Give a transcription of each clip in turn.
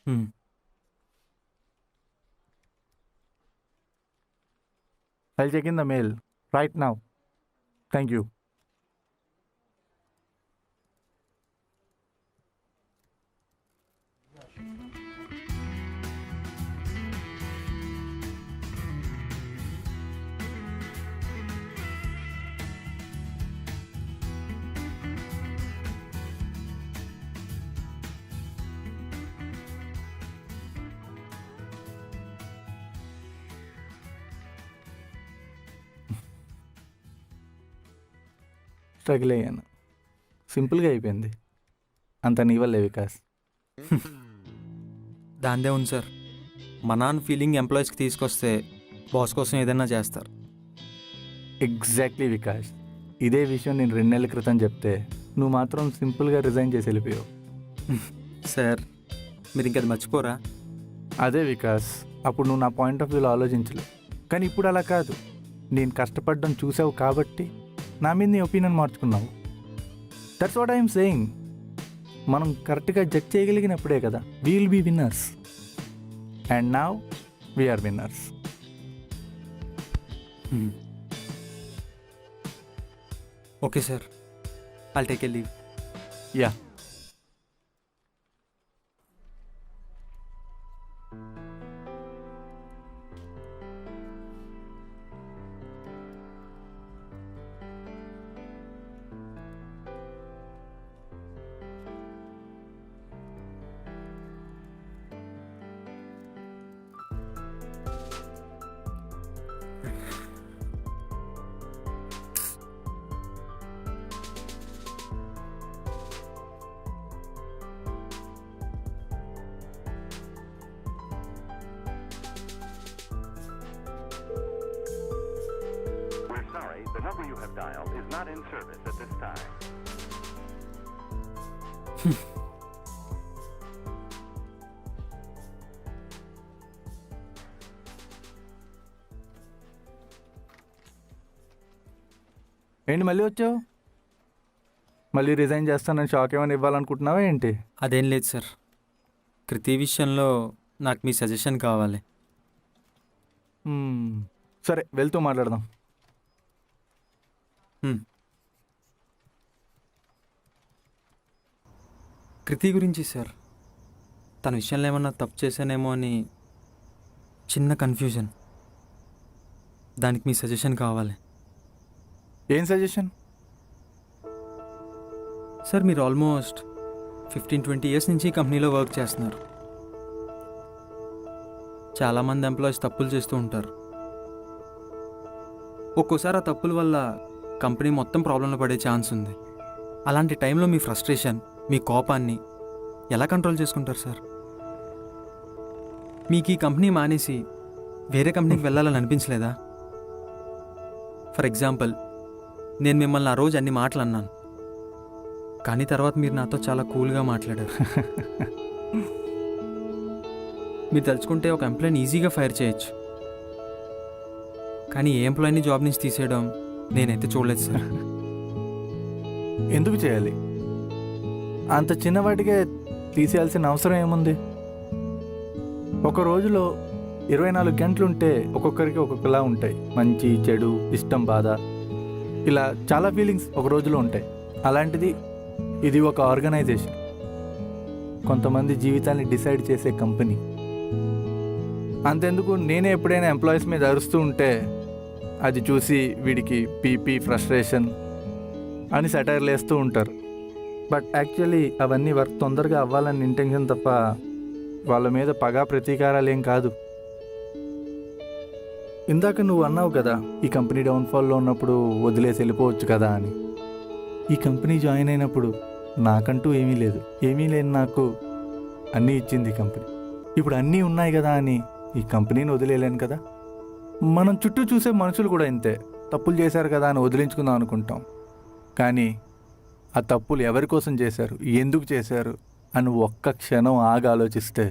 హ్మ్. I'll check in the mail right now. Thank you. Struggle అయ్యాను. సింపుల్గా అయిపోయింది. అంత నీ వల్లే వికాస్. దాందే ఉంది సార్. మా నాన్న ఫీలింగ్ ఎంప్లాయీస్కి తీసుకొస్తే బాస్ కోసం ఏదైనా చేస్తారు. ఎగ్జాక్ట్లీ వికాస్. ఇదే విషయం నేను 2 నెలల క్రితం చెప్తే నువ్వు మాత్రం సింపుల్గా రిజైన్ చేసి వెళ్ళిపోయావు. సార్ మీరు ఇంకది మర్చిపోరా? అదే వికాస్, అప్పుడు నువ్వు నా పాయింట్ ఆఫ్ వ్యూలో ఆలోచించలేవు. కానీ ఇప్పుడు అలా కాదు. నేను కష్టపడడం చూసావు కాబట్టి నా మీద నీ ఒపీనియన్ మార్చుకున్నావు. That's what I'm saying. మనం కరెక్ట్గా జడ్జ్ చేయగలిగినప్పుడే కదా we'll be winners. And now we're winners. Okay sir, I'll take a leave. Yeah. Sorry, the number you have dialed is not in service at this time. ఏంటి మళ్ళీ వచ్చావు? మళ్ళీ resign చేస్తానని shock ఏమైనా ఇవ్వాలనుకుంటున్నావా ఏంటి? అదేం లేదు సార్, కృతి విషయంలో నాకు మీ సజెషన్ కావాలి. సరే, వెళ్తూ మాట్లాడదాం. కృతి గురించి సార్, తన విషయంలో ఏమన్నా తప్పు చేశానేమో అని చిన్న కన్ఫ్యూజన్. దానికి మీ సజెషన్ కావాలి. ఏం సజెషన్? సార్ మీరు ఆల్మోస్ట్ 15-20 ఇయర్స్ నుంచి ఈ కంపెనీలో వర్క్ చేస్తున్నారు. చాలామంది ఎంప్లాయీస్ తప్పులు చేస్తూ ఉంటారు. ఒక్కోసారి ఆ తప్పుల వల్ల కంపెనీ మొత్తం ప్రాబ్లంలో పడే ఛాన్స్ ఉంది. అలాంటి టైంలో మీ ఫ్రస్ట్రేషన్, మీ కోపాన్ని ఎలా కంట్రోల్ చేసుకుంటారు సార్? మీకు ఈ కంపెనీ మానేసి వేరే కంపెనీకి వెళ్ళాలని అనిపించలేదా? ఫర్ ఎగ్జాంపుల్, నేను మిమ్మల్ని ఆ రోజు అన్ని మాటలు అన్నాను, కానీ తర్వాత మీరు నాతో చాలా కూల్గా మాట్లాడారు. మీరు తలుచుకుంటే ఒక ఎంప్లాయీని ఈజీగా ఫైర్ చేయొచ్చు, కానీ ఏ ఎంప్లాయీని జాబ్ నుంచి తీసేయడం నేనైతే చూడలేదు సార్. ఎందుకు చేయాలి? అంత చిన్నవాటికే తీసేయాల్సిన అవసరం ఏముంది? ఒక రోజులో 24 గంటలుంటే ఒక్కొక్కరికి ఒక్కొక్కలా ఉంటాయి. మంచి, చెడు, ఇష్టం, బాధ, ఇలా చాలా ఫీలింగ్స్ ఒక రోజులో ఉంటాయి. అలాంటిది ఇది ఒక ఆర్గనైజేషన్, కొంతమంది జీవితాన్ని డిసైడ్ చేసే కంపెనీ. అంతెందుకు, నేనే ఎప్పుడైనా ఎంప్లాయీస్ మీద అరుస్తూ ఉంటే అది చూసి వీడికి పీపీ, ఫ్రస్ట్రేషన్ అని సెటైర్లు వేస్తూ ఉంటారు. బట్ యాక్చువల్లీ అవన్నీ వర్క్ తొందరగా అవ్వాలని ఇంటెన్షన్ తప్ప వాళ్ళ మీద పగా ప్రతీకారాలు ఏం కాదు. ఇందాక నువ్వు అన్నావు కదా, ఈ కంపెనీ డౌన్ఫాల్లో ఉన్నప్పుడు వదిలేసి వెళ్ళిపోవచ్చు కదా అని. ఈ కంపెనీ జాయిన్ అయినప్పుడు నాకంటూ ఏమీ లేదు. ఏమీ లేని నాకు అన్నీ ఇచ్చింది ఈ కంపెనీ. ఇప్పుడు అన్నీ ఉన్నాయి కదా అని ఈ కంపెనీని వదిలేయలేను కదా. మనం చుట్టూ చూసే మనుషులు కూడా ఇంతే. తప్పులు చేశారు కదా అని వదిలించుకుందాం అనుకుంటాం, కానీ ఆ తప్పులు ఎవరి కోసం చేశారు, ఎందుకు చేశారు అని ఒక్క క్షణం ఆగి ఆలోచిస్తే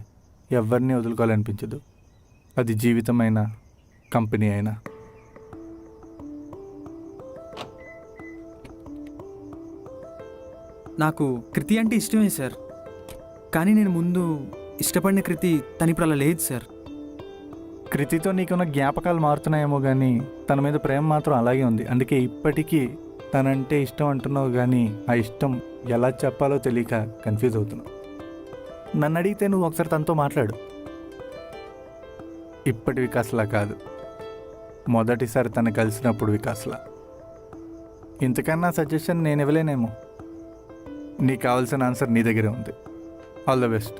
ఎవరిని వదులుకోవాలనిపించదు. అది జీవితమైనా, కంపెనీ అయినా. నాకు కృతి అంటే ఇష్టమే సార్, కానీ నేను ముందు ఇష్టపడిన కృతి తను ఇప్పుడు అలా లేదు సార్. కృతితో నీకున్న జ్ఞాపకాలు మారుతున్నాయేమో కానీ తన మీద ప్రేమ మాత్రం అలాగే ఉంది. అందుకే ఇప్పటికీ తనంటే ఇష్టం అంటున్నావు కానీ ఆ ఇష్టం ఎలా చెప్పాలో తెలియక కన్ఫ్యూజ్ అవుతున్నావు. నన్ను అడిగితే నువ్వు ఒకసారి తనతో మాట్లాడు. ఇప్పటి వికాస్లా కాదు, మొదటిసారి తను కలిసినప్పుడు వికాస్లా. ఇంతకన్నా సజెషన్ నేను ఇవ్వలేనేమో. నీకు కావాల్సిన ఆన్సర్ నీ దగ్గరే ఉంది. All the best.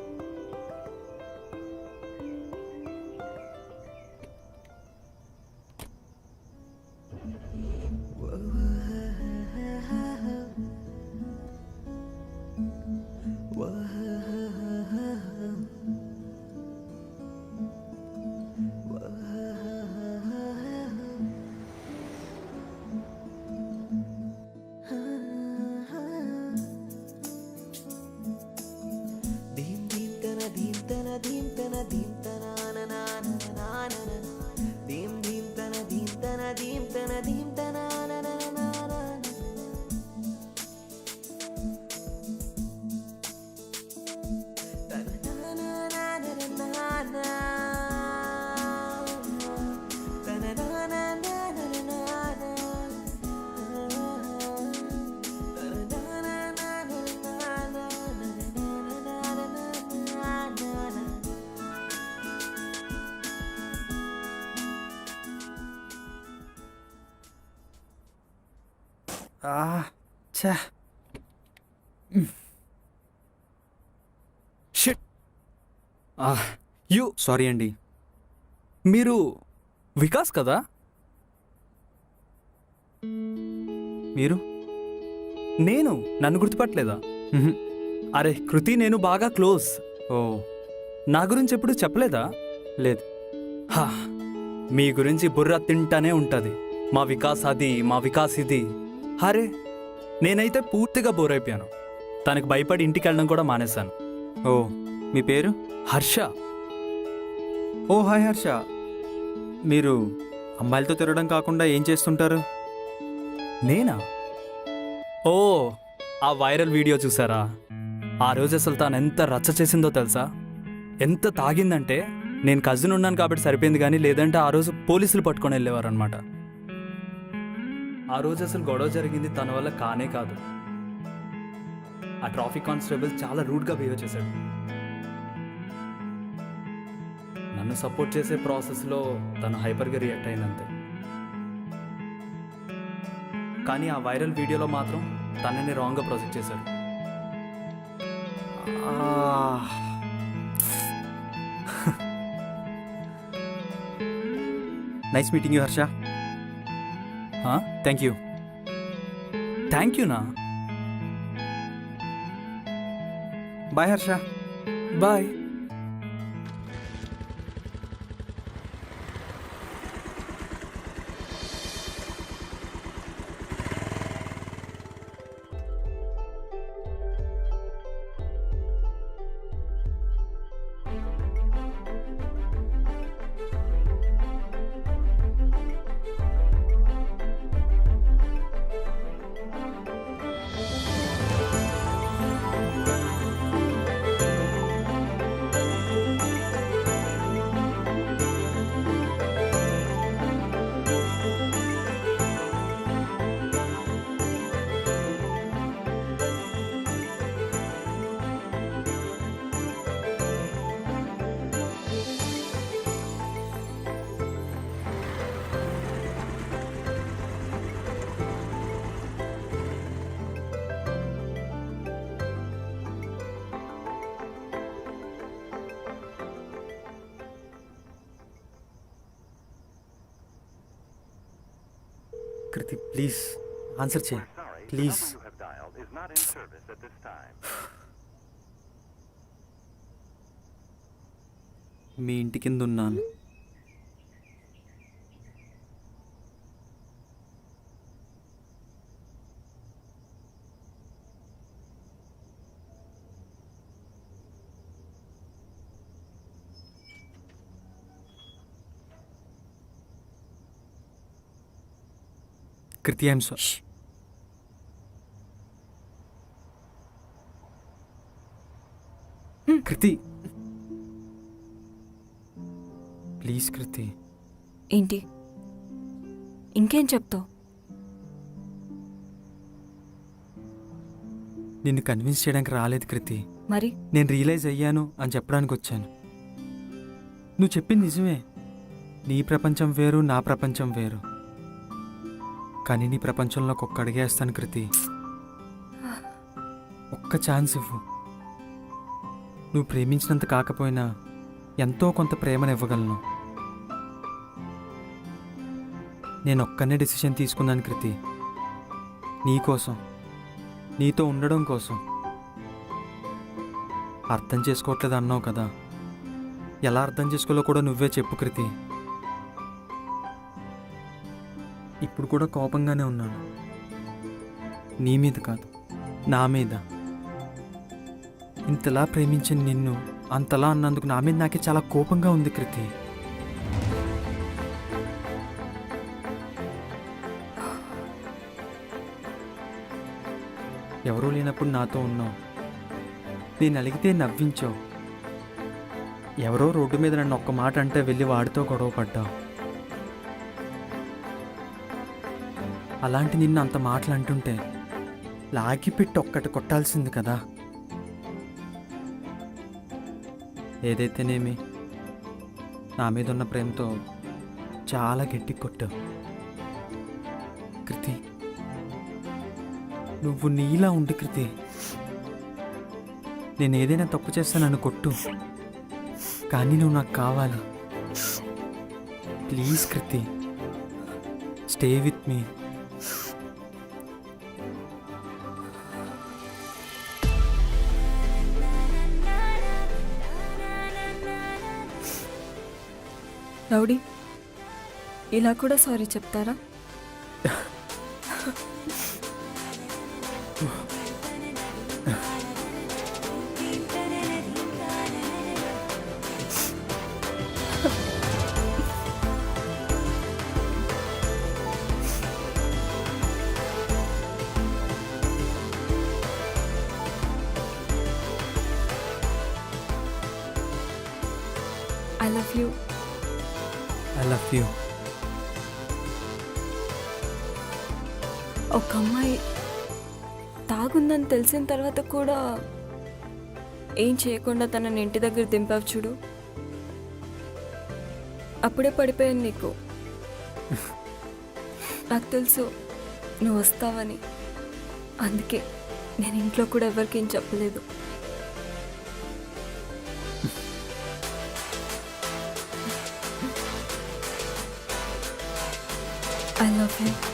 ఛా, షిట్. యూ సారీ అండి. మీరు వికాస్ కదా? మీరు? నేను నన్ను గుర్తుపట్టలేదా? మ్హూ. అరే కృతి నేను బాగా క్లోజ్. ఓ నా గురించి ఎప్పుడు చెప్పలేదా? లేదు. హా, మీ గురించి బుర్ర తింటానే ఉంటుంది. మా వికాస్ అది, మా వికాస్ ఇది. అరే నేనైతే పూర్తిగా బోర్ అయిపోయాను. తనకు భయపడి ఇంటికి వెళ్ళడం కూడా మానేశాను. ఓ మీ పేరు? హర్ష. ఓ హాయ్ హర్ష. మీరు అమ్మాయిలతో తిరగడం కాకుండా ఏం చేస్తుంటారు? నేనా? ఓ ఆ వైరల్ వీడియో చూసారా? ఆ రోజు అసలు తాను ఎంత రచ్చ చేసిందో తెలుసా? ఎంత తాగిందంటే నేను కజిన్ ఉన్నాను కాబట్టి సరిపోయింది, కానీ లేదంటే ఆ రోజు పోలీసులు పట్టుకొని వెళ్ళేవారు అనమాట. ఆ రోజు అసలు గొడవ జరిగింది తన వల్ల కానే కాదు. ఆ ట్రాఫిక్ కానిస్టేబుల్ చాలా రూడ్గా బిహేవ్ చేశాడు. నన్ను సపోర్ట్ చేసే ప్రాసెస్లో తను హైపర్గా రియాక్ట్ అయిందంతే. కానీ ఆ వైరల్ వీడియోలో మాత్రం తనని రాంగ్గా ప్రొజెక్ట్ చేశారు. Nice meeting you Harsha. Thank you. Thank యూనా? Bye Harsha. Bye. Kriti please answer చేయి We're sorry, the please. number you have dialed is not in service at this time. మీ ఇంటి కింద ఉన్నాను. కృతి ఐఎమ్ సారీ. కృతి ప్లీజ్ కృతి. ఏంటి ఇంకేం చెప్తావు? నిన్ను కన్విన్స్ చేయడానికి రాలేదు కృతి. మరి నేను రియలైజ్ అయ్యాను అని చెప్పడానికి వచ్చాను. నువ్వు చెప్పింది నిజమే. నీ ప్రపంచం వేరు, నా ప్రపంచం వేరు. కానీ నీ ప్రపంచంలోకి ఒక్క అడిగేస్తాను కృతి. ఒక్క ఛాన్స్ ఇవ్వు. నువ్వు ప్రేమించినంత కాకపోయినా ఎంతో కొంత ప్రేమను ఇవ్వగలను. నేను ఒక్కనే డెసిషన్ తీసుకున్నాను కృతి. నీకోసం, నీతో ఉండడం కోసం. అర్థం చేసుకోవట్లేదు అన్నావు కదా, ఎలా అర్థం చేసుకోవాలో కూడా నువ్వే చెప్పు కృతి. ఇప్పుడు కూడా కోపంగానే ఉన్నాను. నీ మీద కాదు, నా మీద. ఇంతలా ప్రేమించిన నిన్ను అంతలా అన్నందుకు నా మీద నాకే చాలా కోపంగా ఉంది కృతి. ఎవరూ లేనప్పుడు నాతో ఉన్నావు. నేను అలిగితే నవ్వించావు. ఎవరో రోడ్డు మీద నన్ను ఒక్క మాట అంటే వెళ్ళి వాడితో గొడవ పడ్డావు. అలాంటి నిన్ను అంత మాటలు అంటుంటే లాగిపెట్టి ఒక్కటి కొట్టాల్సింది కదా. ఏదైతేనేమి నా మీద ఉన్న ప్రేమతో చాలా గట్టి కొట్టావు కృతి. నువ్వు నీలా ఉండు కృతి. నేను ఏదైనా తప్పు చేస్తా నన్ను కొట్టు, కానీ నువ్వు నాకు కావాలి. Please Kriti, stay with me. Rowdy, ఇలా కూడా సారీ చెప్తారా? I love you. I love you. ఒక అమ్మాయి తాగుందని తెలిసిన తర్వాత కూడా ఏం చేయకుండా తనని ఇంటి దగ్గర దింపావు చూడు, అప్పుడే పడిపోయాను నీకు. నాకు తెలుసు నువ్వు వస్తావని, అందుకే నేను ఇంట్లో కూడా ఎవరికి ఏం చెప్పలేదు. I love you.